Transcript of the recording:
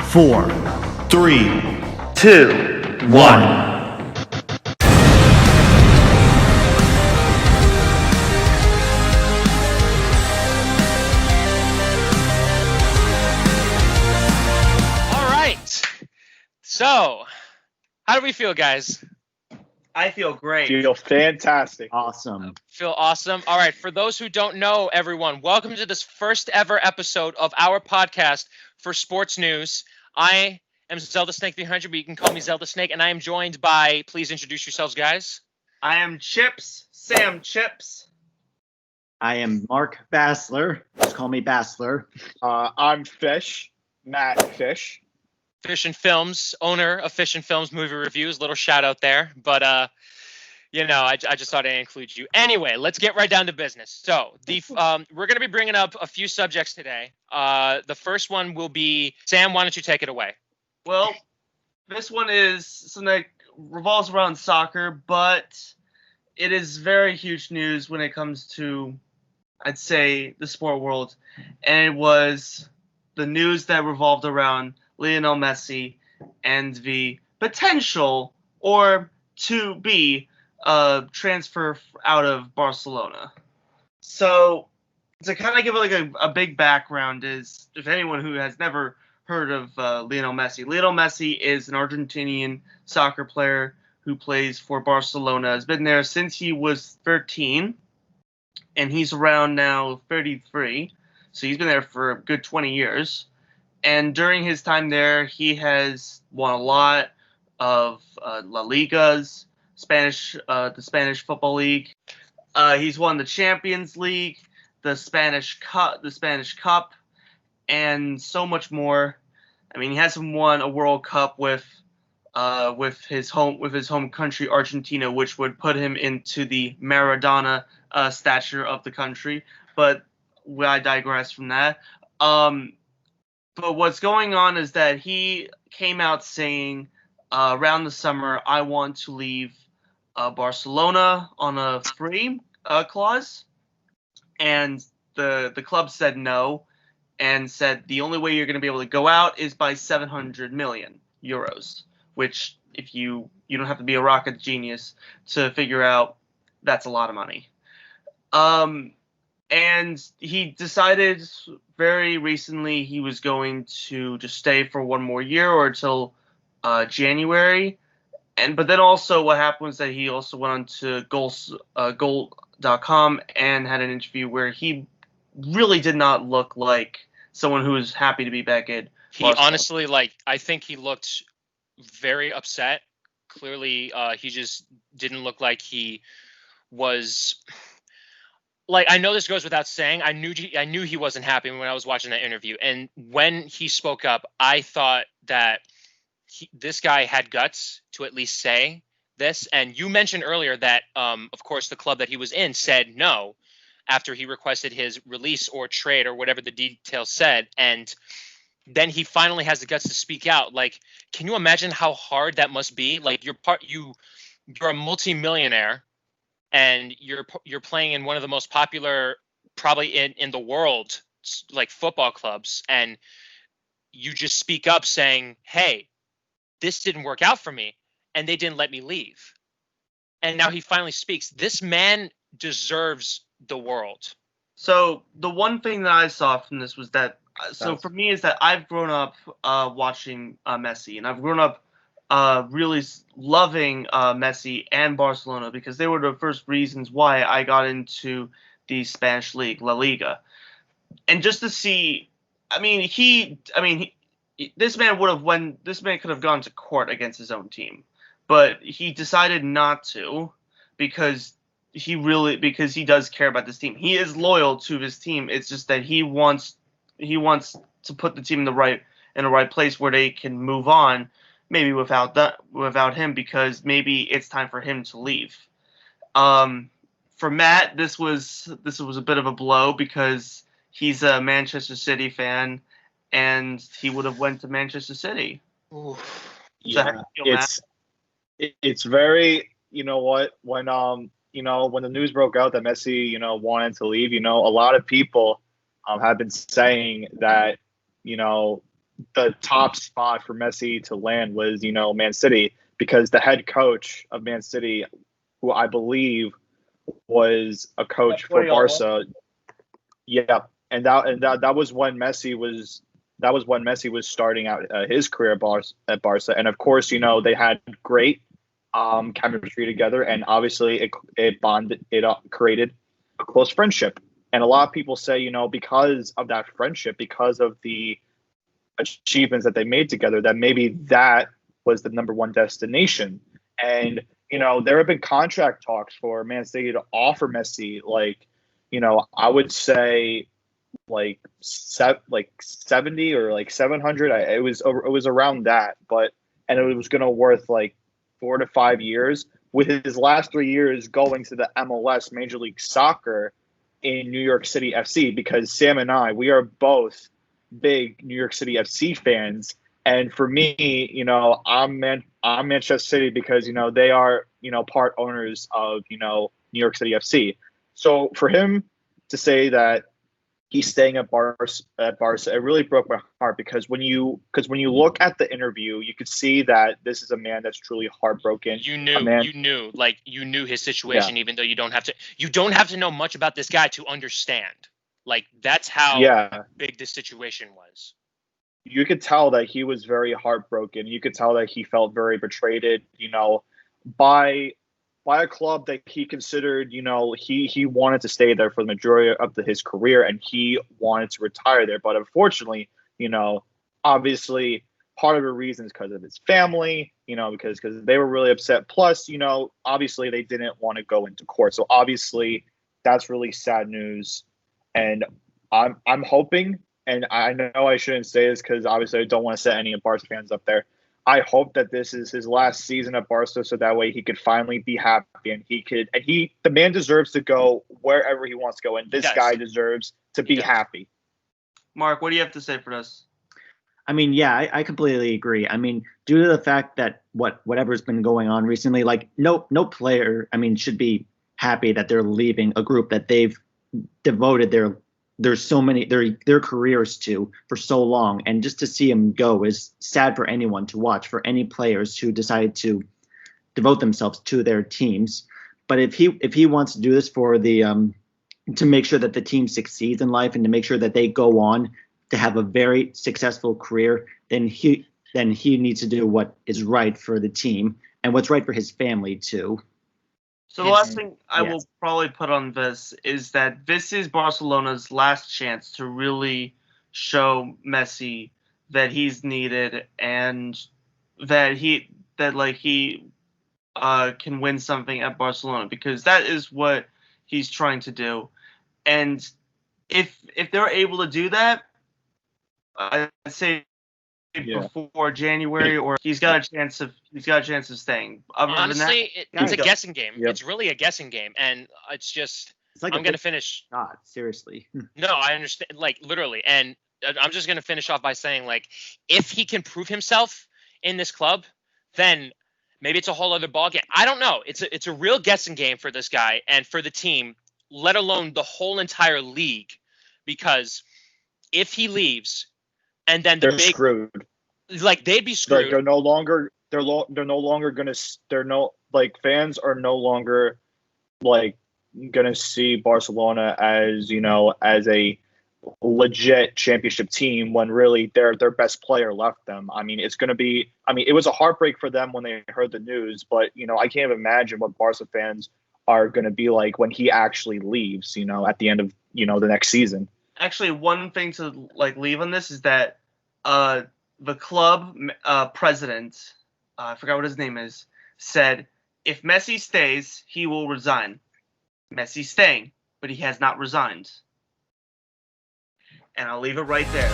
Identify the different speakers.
Speaker 1: 4, 3, 2, 1.
Speaker 2: So, how do we feel, guys?
Speaker 3: I feel great.
Speaker 4: Feel fantastic.
Speaker 1: Awesome.
Speaker 2: Feel awesome. All right. For those who don't know, everyone, welcome to this first ever episode of our podcast for sports news. I am Zelda Snake 300, but you can call me Zelda Snake, and I am joined by, please introduce yourselves, guys.
Speaker 3: I am Chips, Sam Chips.
Speaker 1: I am Mark Bassler. Just call me Bassler.
Speaker 4: I'm Fish, Matt Fish.
Speaker 2: Fish and Films, owner of Fish and Films Movie Reviews. Little shout out there. But, I just thought I'd include you. Anyway, let's get right down to business. So we're going to be bringing up a few subjects today. The first one will be, Sam, why don't you take it away?
Speaker 3: Well, this one is something that revolves around soccer, but it is very huge news when it comes to, I'd say, the sport world. And it was the news that revolved around Lionel Messi and the potential or to be transfer out of Barcelona. So to kind of give like a big background is, if anyone who has never heard of Lionel Messi. Lionel Messi is an Argentinian soccer player who plays for Barcelona. Has been there since he was 13, and he's around now 33. So he's been there for a good 20 years. And during his time there, he has won a lot of La Ligas, the Spanish Football League. He's won the Champions League, the Spanish Cup, and so much more. I mean, he hasn't won a World Cup with his home country, Argentina, which would put him into the Maradona stature of the country. But I digress from that. But what's going on is that he came out saying around the summer, I want to leave Barcelona on a free clause. And the club said no and said the only way you're going to be able to go out is by 700 million euros, which if you don't have to be a rocket genius to figure out, that's a lot of money. And he decided very recently he was going to just stay for one more year or until January. But then also what happened was that he also went on to goal.com and had an interview where he really did not look like someone who was happy to be back in Barcelona.
Speaker 2: He honestly, I think he looked very upset. Clearly, he just didn't look like he was... I know this goes without saying. I knew he wasn't happy when I was watching that interview. And when he spoke up, I thought that this guy had guts to at least say this. And you mentioned earlier that, of course, the club that he was in said no after he requested his release or trade or whatever the details said. And then he finally has the guts to speak out. Can you imagine how hard that must be? You're a multimillionaire. And you're playing in one of the most popular, probably in the world, football clubs, and you just speak up saying, "Hey, this didn't work out for me, and they didn't let me leave." And now he finally speaks. This man deserves the world.
Speaker 3: So the one thing that I saw from this was that, for me, is that I've grown up watching Messi, and I've grown up really loving Messi and Barcelona because they were the first reasons why I got into the Spanish league, La Liga. And just to see, this man could have gone to court against his own team, but he decided not to because he does care about this team. He is loyal to his team. It's just that he wants to put the team in the right place where they can move on. Maybe without him, because maybe it's time for him to leave. For Matt, this was a bit of a blow because he's a Manchester City fan, and he would have went to Manchester City.
Speaker 4: Ooh. Yeah, it's very, you know what, when the news broke out that Messi wanted to leave, a lot of people have been saying that the top spot for Messi to land was, Man City, because the head coach of Man City, who I believe was a coach for Barca, yeah, and that was when Messi was starting out his career at Barca, and of course, they had great chemistry together, and obviously it created a close friendship. And a lot of people say, because of that friendship, because of the achievements that they made together, that maybe that was the number one destination. And there have been contract talks for Man City to offer Messi, I would say like 70 or like 700. It was around that, and it was going to worth like 4 to 5 years, with his last 3 years going to the MLS, Major League Soccer, in New York City FC, because Sam and we are both big New York City FC fans. And for me, I'm Manchester City because, they are, part owners of, New York City FC. So for him to say that he's staying at Barca, it really broke my heart, because when you look at the interview, you could see that this is a man that's truly heartbroken.
Speaker 2: You knew his situation, even though you don't have to know much about this guy to understand. Like, that's how big this situation was.
Speaker 4: You could tell that he was very heartbroken. You could tell that he felt very betrayed, by a club that he considered, he wanted to stay there for the majority of his career, and he wanted to retire there. But unfortunately, obviously part of the reason is because of his family, because they were really upset. Plus, obviously they didn't want to go into court. So obviously that's really sad news. And I'm hoping, and I know I shouldn't say this because obviously I don't want to set any of Barca fans up there. I hope that this is his last season at Barca, so that way he could finally be happy, and the man deserves to go wherever he wants to go, and this guy deserves to be happy.
Speaker 3: Mark, what do you have to say for this?
Speaker 1: I mean, yeah, I completely agree. I mean, due to the fact that whatever's been going on recently, like no player, should be happy that they're leaving a group that they've devoted their careers to for so long, and just to see him go is sad for anyone to watch, for any players who decided to devote themselves to their teams. But if he wants to do this for the to make sure that the team succeeds in life, and to make sure that they go on to have a very successful career, then he needs to do what is right for the team and what's right for his family too.
Speaker 3: So the last thing I will probably put on this is that this is Barcelona's last chance to really show Messi that he's needed, and that he can win something at Barcelona, because that is what he's trying to do. And if they're able to do that, I'd say before January, or he's got a chance of staying.
Speaker 2: Honestly, it's a guessing game. Yep. It's really a guessing game, and it's like I'm gonna finish.
Speaker 1: God, seriously.
Speaker 2: No, I understand. Like, literally, and I'm just gonna finish off by saying, like, if he can prove himself in this club, then maybe it's a whole other ballgame. I don't know. It's a real guessing game for this guy and for the team, let alone the whole entire league, because if he leaves, and then they're screwed. Like, they'd be screwed.
Speaker 4: Like, fans are no longer gonna see Barcelona as as a legit championship team, when really their best player left them. It was a heartbreak for them when they heard the news, but I can't imagine what Barca fans are gonna be like when he actually leaves, at the end of the next season.
Speaker 3: Actually, one thing to leave on this is that the club president, I forgot what his name is, said if Messi stays, he will resign. Messi's staying, but he has not resigned. And I'll leave it right there.